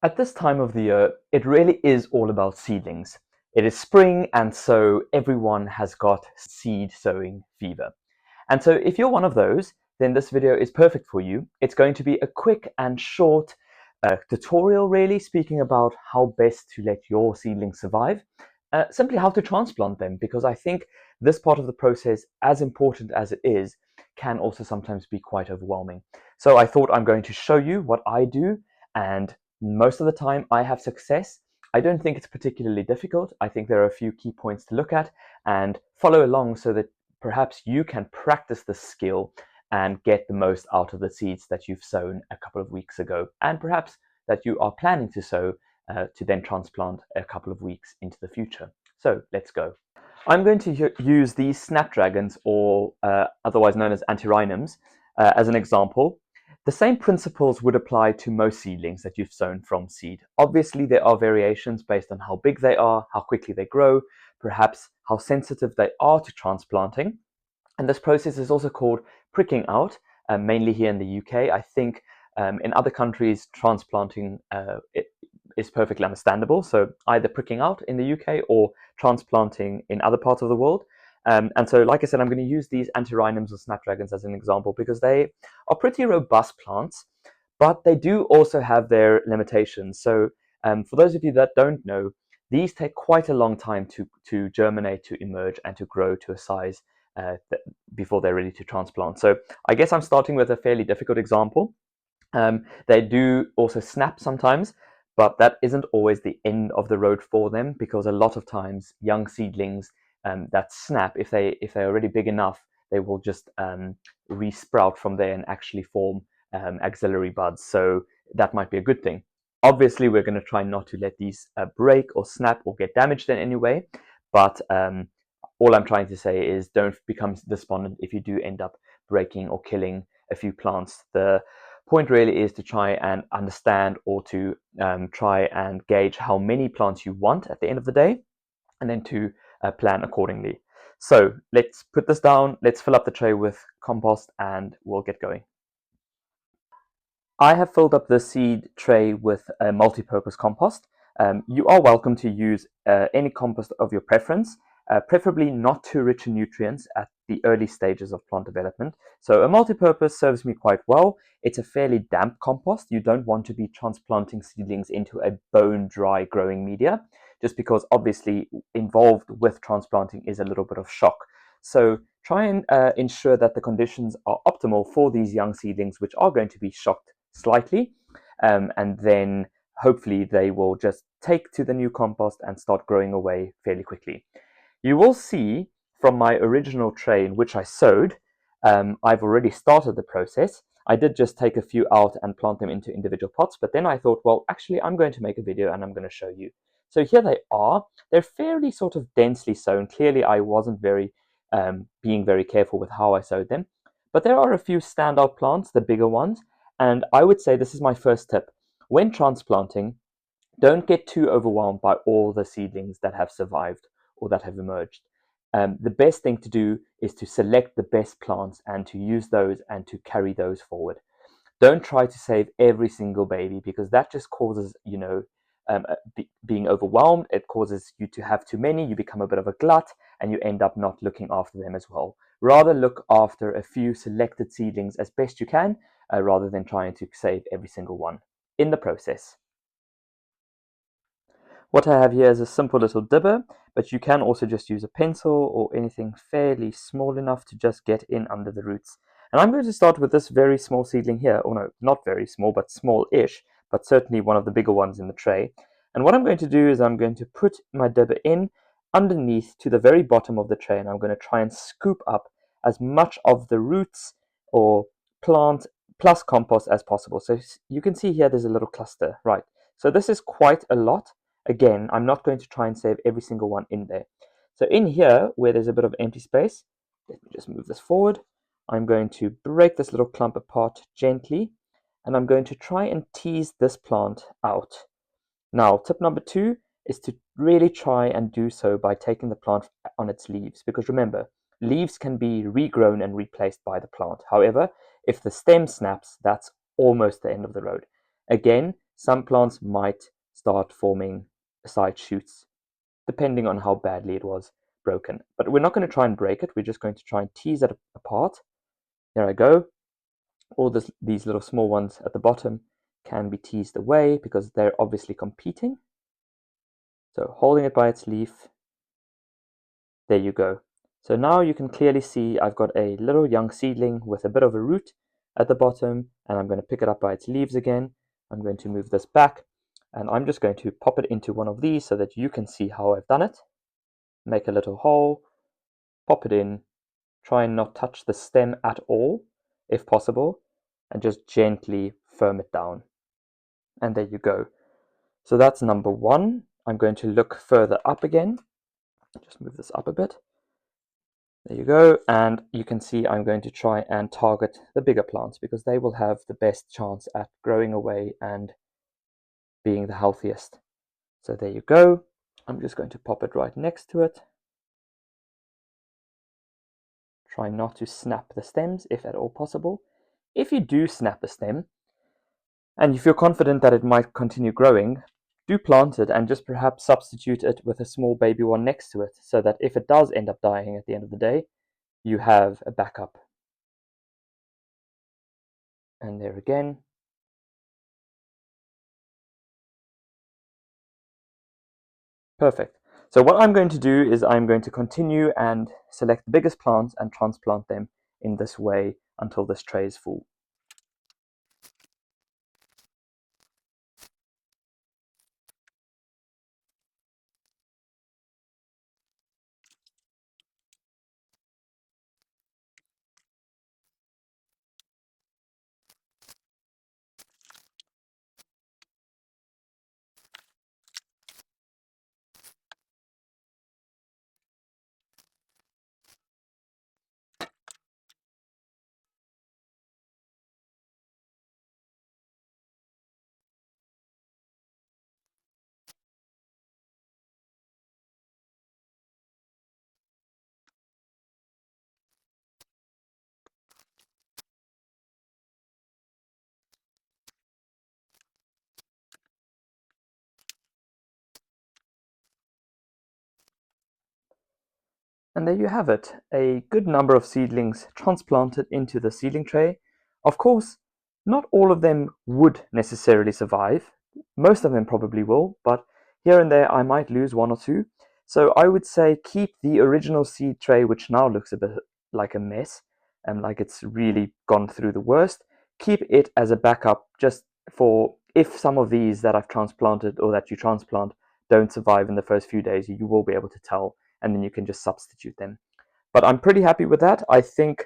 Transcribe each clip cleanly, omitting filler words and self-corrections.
At this time of the year, it really is all about seedlings. It is spring, and so everyone has got seed sowing fever. And so if you're one of those, then this video is perfect for you. It's going to be a quick and short tutorial, really, speaking about how best to let your seedlings survive, simply how to transplant them, because I think this part of the process, as important as it is, can also sometimes be quite overwhelming. So I thought I'm going to show you what I do, and most of the time I have success. I don't think it's particularly difficult. I think there are a few key points to look at and follow along so that perhaps you can practice the skill and get the most out of the seeds that you've sown a couple of weeks ago, and perhaps that you are planning to sow to then transplant a couple of weeks into the future. So let's go. I'm going to use these snapdragons, or otherwise known as antirrhinums, as an example. The same principles would apply to most seedlings that you've sown from seed. Obviously, there are variations based on how big they are, how quickly they grow, perhaps how sensitive they are to transplanting. And this process is also called pricking out, mainly here in the UK. I think in other countries, transplanting is perfectly understandable. So either pricking out in the UK or transplanting in other parts of the world. And so, like I said, I'm going to use these antirrhinums or snapdragons as an example because they are pretty robust plants, but they do also have their limitations. So for those of you that don't know, these take quite a long time to germinate, to emerge, and to grow to a size before they're ready to transplant. So I guess I'm starting with a fairly difficult example. They do also snap sometimes, but that isn't always the end of the road for them, because a lot of times young seedlings that snap, if they're already big enough, they will just re-sprout from there and actually form axillary buds. So that might be a good thing. Obviously, we're going to try not to let these break or snap or get damaged in any way, but all I'm trying to say is don't become despondent if you do end up breaking or killing a few plants. The point really is to try and understand, or to try and gauge how many plants you want at the end of the day, and then to plan accordingly. So let's put this down, let's fill up the tray with compost, and we'll get going. I have filled up the seed tray with a multi-purpose compost. You are welcome to use any compost of your preference, preferably not too rich in nutrients at the early stages of plant development. So a multi-purpose serves me quite well. It's a fairly damp compost. You don't want to be transplanting seedlings into a bone-dry growing media, just because obviously involved with transplanting is a little bit of shock. So try and ensure that the conditions are optimal for these young seedlings, which are going to be shocked slightly, and then hopefully they will just take to the new compost and start growing away fairly quickly. You will see from my original tray in which I sowed, I've already started the process. I did just take a few out and plant them into individual pots, but then I thought, well, actually I'm going to make a video and I'm going to show you. So here they are. They're fairly sort of densely sown. Clearly I wasn't being very careful with how I sowed them, but there are a few standout plants, the bigger ones. And I would say this is my first tip. When transplanting, don't get too overwhelmed by all the seedlings that have survived or that have emerged. The best thing to do is to select the best plants and to use those and to carry those forward. Don't try to save every single baby, because that just causes, being overwhelmed. It causes you to have too many. You become a bit of a glut and you end up not looking after them as well. Rather look after a few selected seedlings as best you can, rather than trying to save every single one in the process. What I have here is a simple little dibber, but you can also just use a pencil or anything fairly small enough to just get in under the roots. And I'm going to start with this very small seedling here, or no, not very small, but small-ish, but certainly one of the bigger ones in the tray. And what I'm going to do is I'm going to put my dibber in underneath to the very bottom of the tray, and I'm going to try and scoop up as much of the roots or plant plus compost as possible. So you can see here there's a little cluster, right? So this is quite a lot. Again, I'm not going to try and save every single one in there. So in here, where there's a bit of empty space, let me just move this forward. I'm going to break this little clump apart gently, and I'm going to try and tease this plant out. Now, tip number 2 is to really try and do so by taking the plant on its leaves, because remember, leaves can be regrown and replaced by the plant. However, if the stem snaps, that's almost the end of the road. Again, some plants might start forming side shoots, depending on how badly it was broken. But we're not going to try and break it, we're just going to try and tease it apart. There I go. All these little small ones at the bottom can be teased away because they're obviously competing. So holding it by its leaf, there you go. So now you can clearly see I've got a little young seedling with a bit of a root at the bottom, and I'm going to pick it up by its leaves again. I'm going to move this back, and I'm just going to pop it into one of these so that you can see how I've done it. Make a little hole, pop it in, try and not touch the stem at all, if possible, and just gently firm it down. And there you go. So that's number one. I'm going to look further up again. Just move this up a bit. There you go, and you can see I'm going to try and target the bigger plants because they will have the best chance at growing away and being the healthiest. So there you go. I'm just going to pop it right next to it. Try not to snap the stems if at all possible. If you do snap the stem and you feel confident that it might continue growing, do plant it and just perhaps substitute it with a small baby one next to it so that if it does end up dying at the end of the day, you have a backup. And there again. Perfect. So what I'm going to do is I'm going to continue and select the biggest plants and transplant them in this way until this tray is full. And there you have it, a good number of seedlings transplanted into the seedling tray. Of course, not all of them would necessarily survive. Most of them probably will, but here and there I might lose one or two. So I would say keep the original seed tray, which now looks a bit like a mess and like it's really gone through the worst. Keep it as a backup just for if some of these that I've transplanted or that you transplant don't survive in the first few days, you will be able to tell, and then you can just substitute them. But I'm pretty happy with that. I think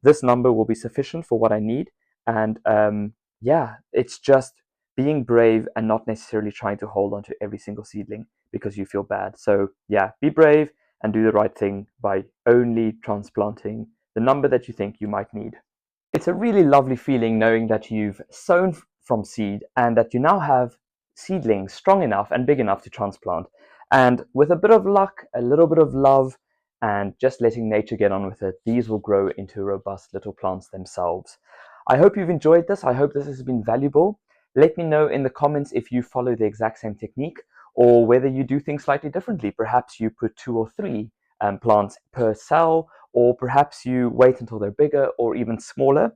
this number will be sufficient for what I need. And yeah, it's just being brave and not necessarily trying to hold on to every single seedling because you feel bad. So yeah, be brave and do the right thing by only transplanting the number that you think you might need. It's a really lovely feeling knowing that you've sown from seed and that you now have seedlings strong enough and big enough to transplant. And with a bit of luck, a little bit of love, and just letting nature get on with it, these will grow into robust little plants themselves. I hope you've enjoyed this. I hope this has been valuable. Let me know in the comments if you follow the exact same technique or whether you do things slightly differently. Perhaps you put 2 or 3 plants per cell, or perhaps you wait until they're bigger or even smaller.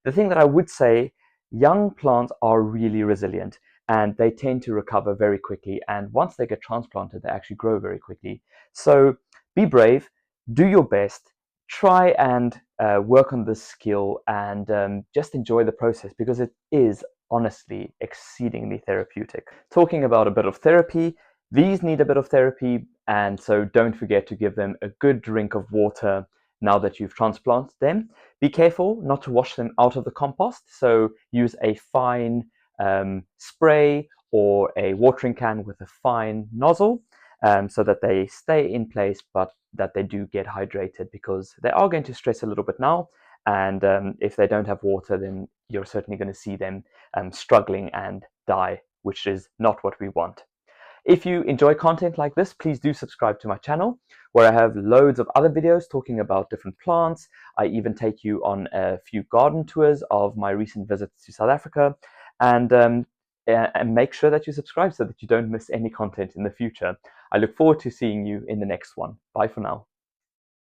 The thing that I would say, young plants are really resilient and they tend to recover very quickly. And once they get transplanted, they actually grow very quickly. So be brave, do your best, try and work on this skill and just enjoy the process because it is honestly exceedingly therapeutic. Talking about a bit of therapy, these need a bit of therapy, and so don't forget to give them a good drink of water now that you've transplanted them. Be careful not to wash them out of the compost, so use a fine spray or a watering can with a fine nozzle so that they stay in place but that they do get hydrated because they are going to stress a little bit now, and if they don't have water then you're certainly going to see them struggling and die, which is not what we want. If you enjoy content like this, please do subscribe to my channel where I have loads of other videos talking about different plants. I even take you on a few garden tours of my recent visits to South Africa. And and make sure that you subscribe so that you don't miss any content in the future. I look forward to seeing you in the next one. Bye for now.